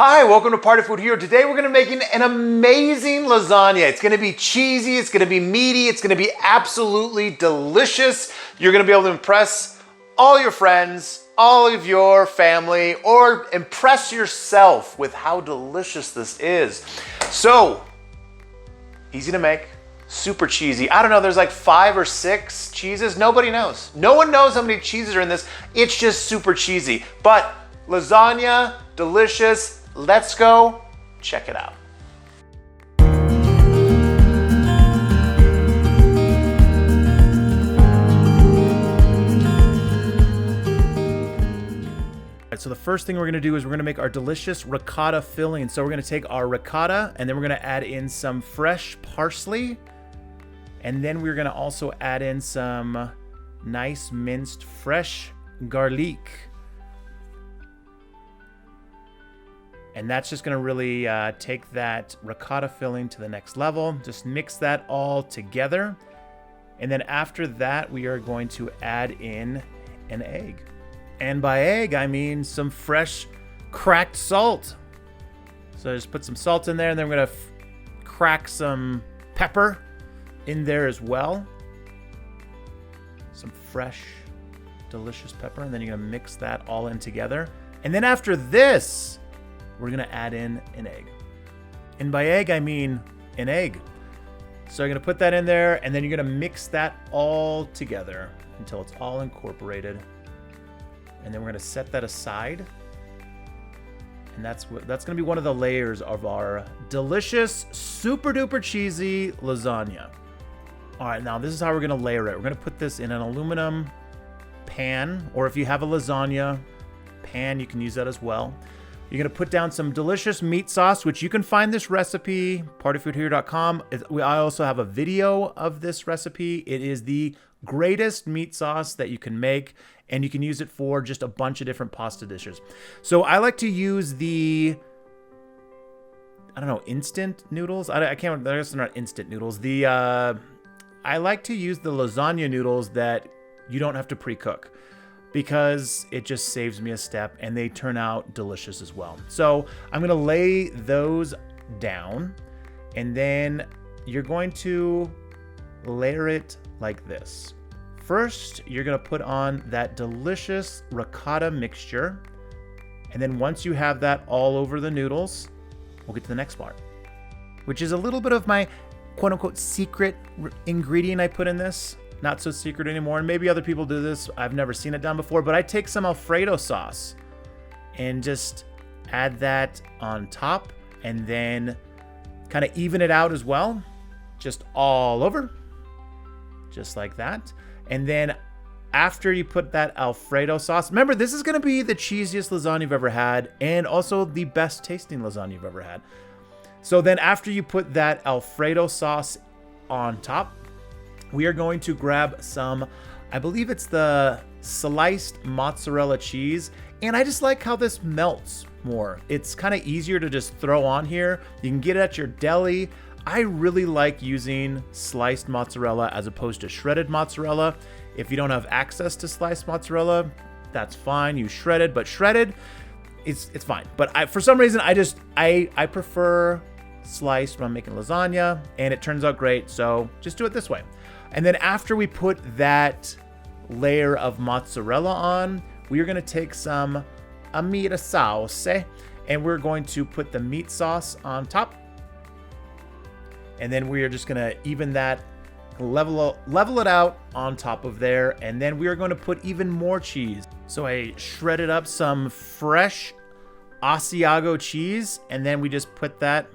Hi, welcome to Party Food Hero. Today we're gonna make an amazing lasagna. It's gonna be cheesy, it's gonna be meaty, it's gonna be absolutely delicious. You're gonna be able to impress all your friends, all of your family, or impress yourself with how delicious this is. So, easy to make, super cheesy. I don't know, there's like 5 or 6 cheeses. Nobody knows. No one knows how many cheeses are in this. It's just super cheesy. But lasagna, delicious. Let's go check it out. So the first thing we're gonna do is we're gonna make our delicious ricotta filling. So we're gonna take our ricotta and then we're gonna add in some fresh parsley. And then we're gonna also add in some nice minced fresh garlic. And that's just gonna really take that ricotta filling to the next level. Just mix that all together. And then after that, we are going to add in an egg. And by egg, I mean some fresh cracked salt. So just put some salt in there, and then we're gonna crack some pepper in there as well. Some fresh, delicious pepper, and then you're gonna mix that all in together. And then after this, we're gonna add in an egg. And by egg, I mean an egg. So you're gonna put that in there, and then you're gonna mix that all together until it's all incorporated. And then we're gonna set that aside. And that's gonna be one of the layers of our delicious, super duper cheesy lasagna. All right, now this is how we're gonna layer it. We're gonna put this in an aluminum pan, or if you have a lasagna pan, you can use that as well. You're gonna put down some delicious meat sauce, which you can find this recipe, partyfoodhero.com. I also have a video of this recipe. It is the greatest meat sauce that you can make, and you can use it for just a bunch of different pasta dishes. So I like to use the, I don't know, instant noodles. I can't, I guess they're not instant noodles. I like to use the lasagna noodles that you don't have to pre-cook, because it just saves me a step and they turn out delicious as well. So I'm gonna lay those down, and then you're going to layer it like this. First, you're gonna put on that delicious ricotta mixture. And then once you have that all over the noodles, we'll get to the next part, which is a little bit of my quote unquote secret ingredient I put in this. Not so secret anymore, and maybe other people do this. I've never seen it done before, but I take some Alfredo sauce and just add that on top, and then kind of even it out as well, just all over, just like that. And then after you put that Alfredo sauce, remember, this is gonna be the cheesiest lasagna you've ever had, and also the best tasting lasagna you've ever had. So then after you put that Alfredo sauce on top, we are going to grab some, I believe it's the sliced mozzarella cheese. And I just like how this melts more. It's kind of easier to just throw on here. You can get it at your deli. I really like using sliced mozzarella as opposed to shredded mozzarella. If you don't have access to sliced mozzarella, that's fine. Use shredded, but shredded, it's fine. But for some reason, I prefer sliced when I'm making lasagna, and it turns out great. So just do it this way. And then after we put that layer of mozzarella on, we are gonna take some Alfredo Sauce, and we're going to put the meat sauce on top. And then we are just gonna even that, level it out on top of there. And then we are going to put even more cheese. So I shredded up some fresh asiago cheese, and then we just put that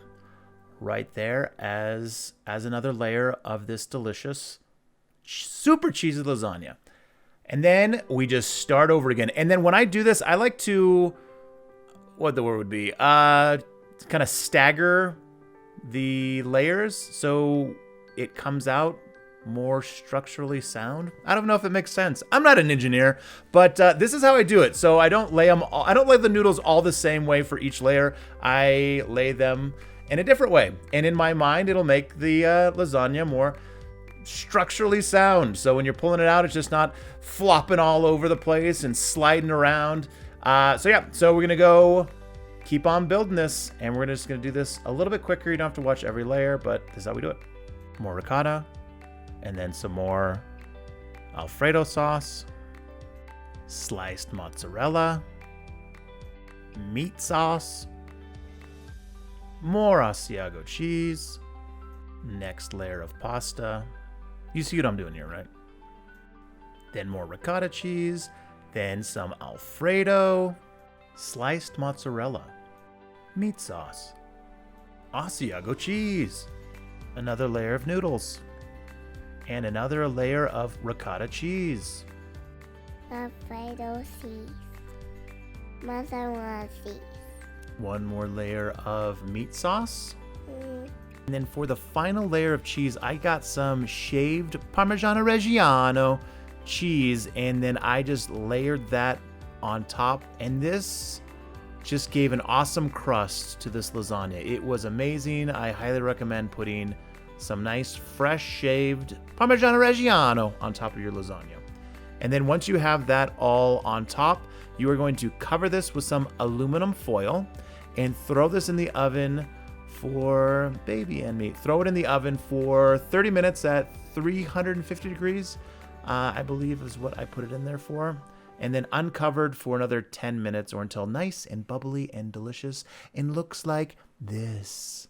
right there as another layer of this delicious, super cheesy lasagna. And then we just start over again. And then when I do this, I like to, what the word would be, kind of stagger the layers so it comes out more structurally sound. I don't know if it makes sense. I'm not an engineer, but this is how I do it. So I don't lay the noodles all the same way for each layer. I lay them in a different way. And in my mind, it'll make the lasagna more structurally sound. So when you're pulling it out, it's just not flopping all over the place and sliding around. So we're gonna go keep on building this, and we're just gonna do this a little bit quicker. You don't have to watch every layer, but this is how we do it. More ricotta, and then some more Alfredo sauce, sliced mozzarella, meat sauce, more asiago cheese, next layer of pasta. You see what I'm doing here, right? Then more ricotta cheese, then some Alfredo, sliced mozzarella, meat sauce, asiago cheese, another layer of noodles, and another layer of ricotta cheese. Alfredo cheese. Mozzarella cheese. One more layer of meat sauce. And then for the final layer of cheese, I got some shaved parmigiano reggiano cheese, and then I just layered that on top, and this just gave an awesome crust to this lasagna. It was amazing. I highly recommend putting some nice fresh shaved parmigiano reggiano on top of your lasagna. And then once you have that all on top, you are going to cover this with some aluminum foil and throw this in the oven for baby and me. Throw it in the oven for 30 minutes at 350 degrees, I believe is what I put it in there for. And then uncovered for another 10 minutes or until nice and bubbly and delicious and looks like this.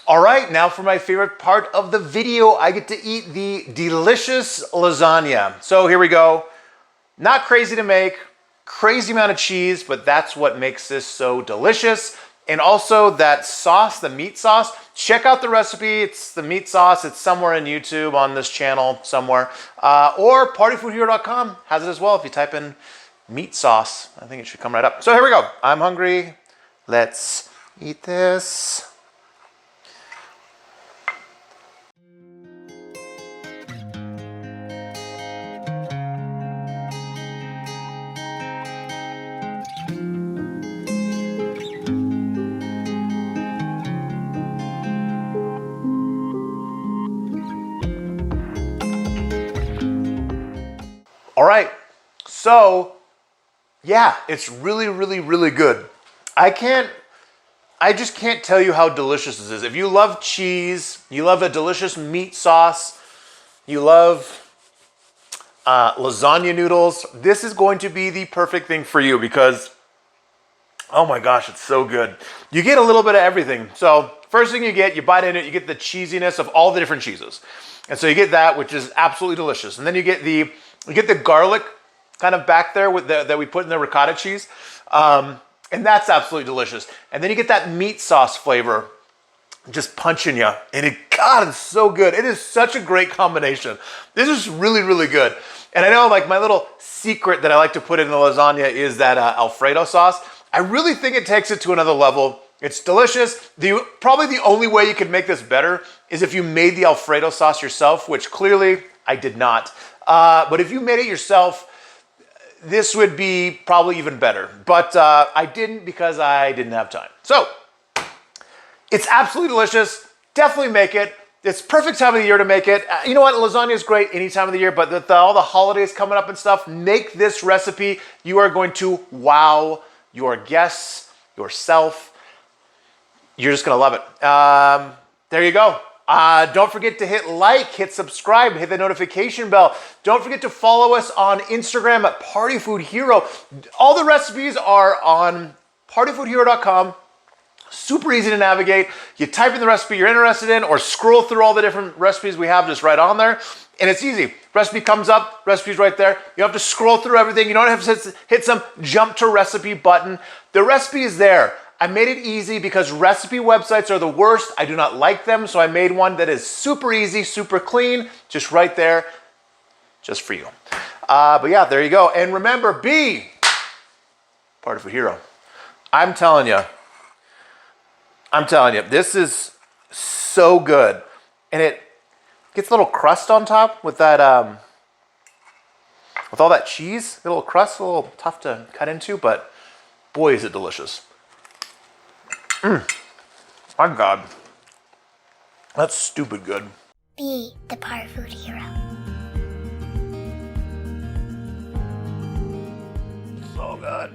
All right, now for my favorite part of the video, I get to eat the delicious lasagna. So here we go. Not crazy to make, crazy amount of cheese, but that's what makes this so delicious. And also that sauce, the meat sauce, check out the recipe. It's the meat sauce. It's somewhere in YouTube on this channel somewhere. Or partyfoodhero.com has it as well if you type in meat sauce. I think it should come right up. So here we go. I'm hungry. Let's eat this. All right, so yeah, it's really, really, really good. I just can't tell you how delicious this is. If you love cheese, you love a delicious meat sauce, you love lasagna noodles, this is going to be the perfect thing for you because, oh my gosh, it's so good. You get a little bit of everything. So first thing you bite into it, you get the cheesiness of all the different cheeses. And so you get that, which is absolutely delicious. And then you get the garlic kind of back there with that we put in the ricotta cheese. And that's absolutely delicious. And then you get that meat sauce flavor just punching you. And God, it's so good. It is such a great combination. This is really, really good. And I know like my little secret that I like to put in the lasagna is that Alfredo sauce. I really think it takes it to another level. It's delicious. Probably the only way you could make this better is if you made the Alfredo sauce yourself, which clearly I did not. But if you made it yourself, this would be probably even better. But I didn't because I didn't have time. So it's absolutely delicious. Definitely make it. It's perfect time of the year to make it. You know what? Lasagna is great any time of the year, but with all the holidays coming up and stuff, make this recipe. You are going to wow your guests, yourself. You're just going to love it. There you go. Don't forget to hit like, hit subscribe, hit the notification bell. Don't forget to follow us on Instagram at Party Food Hero. All the recipes are on partyfoodhero.com. Super easy to navigate. You type in the recipe you're interested in or scroll through all the different recipes we have just right on there. And it's easy. Recipe comes up, recipe's right there. You don't have to scroll through everything. You don't have to hit some jump to recipe button. The recipe is there. I made it easy because recipe websites are the worst. I do not like them, so I made one that is super easy, super clean, just right there, just for you. But yeah, there you go. And remember, be part of a hero. I'm telling you, this is so good. And it gets a little crust on top with that, with all that cheese. A little crust, a little tough to cut into, but boy, is it delicious. My God. That's stupid good. Be the part food hero. So good.